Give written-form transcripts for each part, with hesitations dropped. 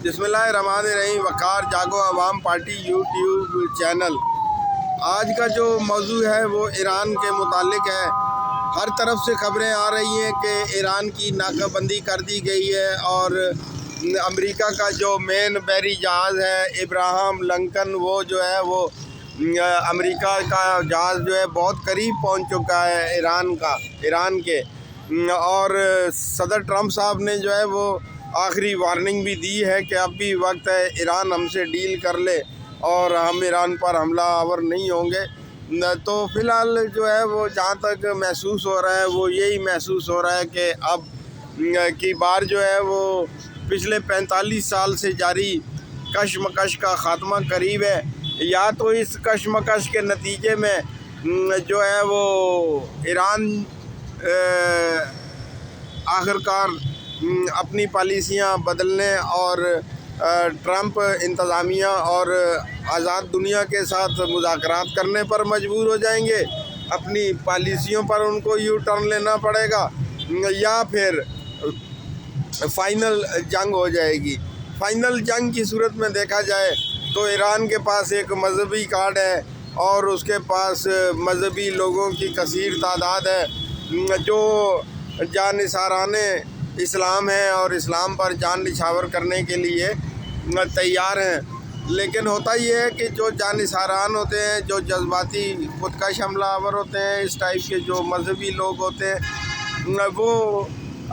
بسم اللہ الرحمن الرحیم۔ وقار جاگو عوام پارٹی یوٹیوب چینل۔ آج کا جو موضوع ہے وہ ایران کے متعلق ہے۔ ہر طرف سے خبریں آ رہی ہیں کہ ایران کی ناکہ بندی کر دی گئی ہے اور امریکہ کا جو مین بحری جہاز ہے ابراہم لنکن، وہ جو ہے وہ امریکہ کا جہاز جو ہے بہت قریب پہنچ چکا ہے ایران کے، اور صدر ٹرمپ صاحب نے جو ہے وہ آخری وارننگ بھی دی ہے کہ اب بھی وقت ہے ایران ہم سے ڈیل کر لے اور ہم ایران پر حملہ آور نہیں ہوں گے۔ تو فی الحال جو ہے وہ جہاں تک محسوس ہو رہا ہے وہ یہی محسوس ہو رہا ہے کہ اب کی بار جو ہے وہ پچھلے 45 سال سے جاری کشمکش کا خاتمہ قریب ہے، یا تو اس کشمکش کے نتیجے میں جو ہے وہ ایران آخرکار اپنی پالیسیاں بدلنے اور ٹرمپ انتظامیہ اور آزاد دنیا کے ساتھ مذاکرات کرنے پر مجبور ہو جائیں گے، اپنی پالیسیوں پر ان کو یو ٹرن لینا پڑے گا، یا پھر فائنل جنگ ہو جائے گی۔ فائنل جنگ کی صورت میں دیکھا جائے تو ایران کے پاس ایک مذہبی کارڈ ہے اور اس کے پاس مذہبی لوگوں کی کثیر تعداد ہے جو جانثاران اسلام ہیں اور اسلام پر جان نچھاور کرنے کے لیے تیار ہیں۔ لیکن ہوتا یہ ہے کہ جو جانثاران ہوتے ہیں، جو جذباتی خودکش حملہ آور ہوتے ہیں، اس ٹائپ کے جو مذہبی لوگ ہوتے ہیں، وہ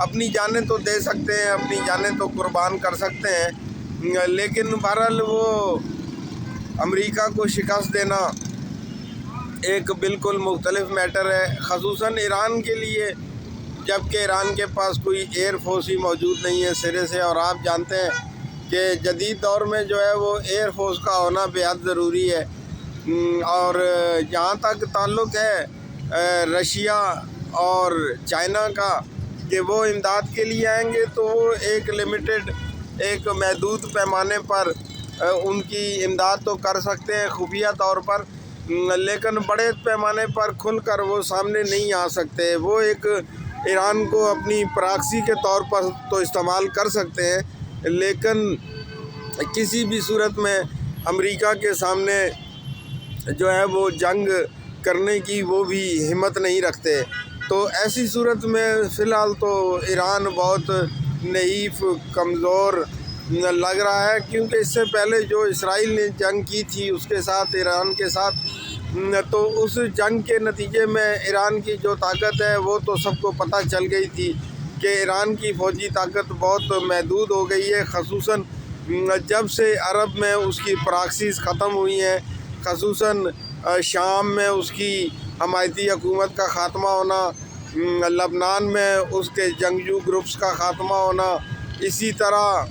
اپنی جانیں تو دے سکتے ہیں، اپنی جانیں تو قربان کر سکتے ہیں، لیکن بہرحال وہ امریکہ کو شکست دینا ایک بالکل مختلف میٹر ہے، خصوصاً ایران کے لیے، جبکہ ایران کے پاس کوئی ایئر فورس ہی موجود نہیں ہے سرے سے، اور آپ جانتے ہیں کہ جدید دور میں جو ہے وہ ایئر فورس کا ہونا بے حد ضروری ہے۔ اور جہاں تک تعلق ہے رشیا اور چائنا کا کہ وہ امداد کے لیے آئیں گے، تو وہ ایک محدود پیمانے پر ان کی امداد تو کر سکتے ہیں خفیہ طور پر، لیکن بڑے پیمانے پر کھل کر وہ سامنے نہیں آ سکتے۔ وہ ایک ایران کو اپنی پراکسی کے طور پر تو استعمال کر سکتے ہیں، لیکن کسی بھی صورت میں امریکہ کے سامنے جو ہے وہ جنگ کرنے کی وہ بھی ہمت نہیں رکھتے۔ تو ایسی صورت میں فی الحال تو ایران بہت نحیف، کمزور لگ رہا ہے، کیونکہ اس سے پہلے جو اسرائیل نے جنگ کی تھی اس کے ساتھ، ایران کے ساتھ، تو اس جنگ کے نتیجے میں ایران کی جو طاقت ہے وہ تو سب کو پتہ چل گئی تھی کہ ایران کی فوجی طاقت بہت محدود ہو گئی ہے، خصوصاً جب سے عرب میں اس کی پراکسیز ختم ہوئی ہیں، خصوصاً شام میں اس کی حمایتی حکومت کا خاتمہ ہونا، لبنان میں اس کے جنگجو گروپس کا خاتمہ ہونا، اسی طرح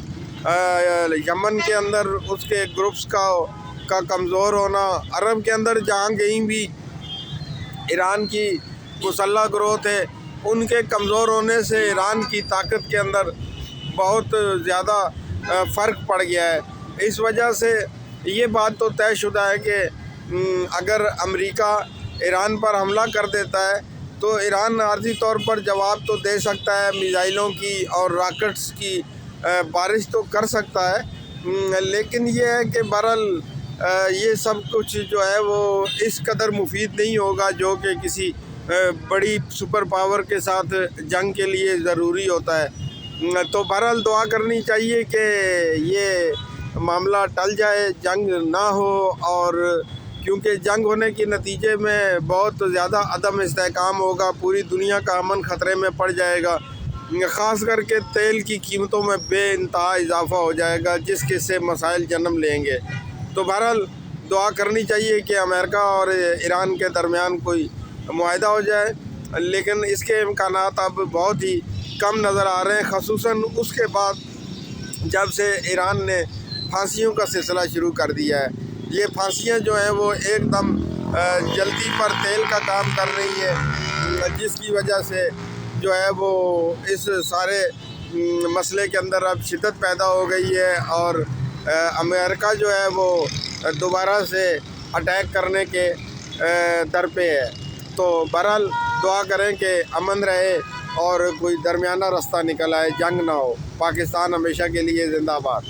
یمن کے اندر اس کے گروپس کا کمزور ہونا، عرب کے اندر جہاں کہیں بھی ایران کی مسلح گروہ ہے ان کے کمزور ہونے سے ایران کی طاقت کے اندر بہت زیادہ فرق پڑ گیا ہے۔ اس وجہ سے یہ بات تو طے شدہ ہے کہ اگر امریکہ ایران پر حملہ کر دیتا ہے تو ایران عارضی طور پر جواب تو دے سکتا ہے، میزائلوں کی اور راکٹس کی بارش تو کر سکتا ہے، لیکن یہ ہے کہ بہرحال یہ سب کچھ جو ہے وہ اس قدر مفید نہیں ہوگا جو کہ کسی بڑی سپر پاور کے ساتھ جنگ کے لیے ضروری ہوتا ہے۔ تو بہرحال دعا کرنی چاہیے کہ یہ معاملہ ٹل جائے، جنگ نہ ہو، اور کیونکہ جنگ ہونے کے نتیجے میں بہت زیادہ عدم استحکام ہوگا، پوری دنیا کا امن خطرے میں پڑ جائے گا، خاص کر کے تیل کی قیمتوں میں بے انتہا اضافہ ہو جائے گا جس کے سے مسائل جنم لیں گے۔ تو بہرحال دعا کرنی چاہیے کہ امریکہ اور ایران کے درمیان کوئی معاہدہ ہو جائے، لیکن اس کے امکانات اب بہت ہی کم نظر آ رہے ہیں، خصوصاً اس کے بعد جب سے ایران نے پھانسیوں کا سلسلہ شروع کر دیا ہے۔ یہ پھانسیاں جو ہیں وہ ایک دم جلدی پر تیل کا کام کر رہی ہے، جس کی وجہ سے جو ہے وہ اس سارے مسئلے کے اندر اب شدت پیدا ہو گئی ہے، اور امریکہ جو ہے وہ دوبارہ سے اٹیک کرنے کے در پہ ہے۔ تو بہرحال دعا کریں کہ امن رہے اور کوئی درمیانہ راستہ نکل آئے، جنگ نہ ہو۔ پاکستان ہمیشہ کے لیے زندہ باد۔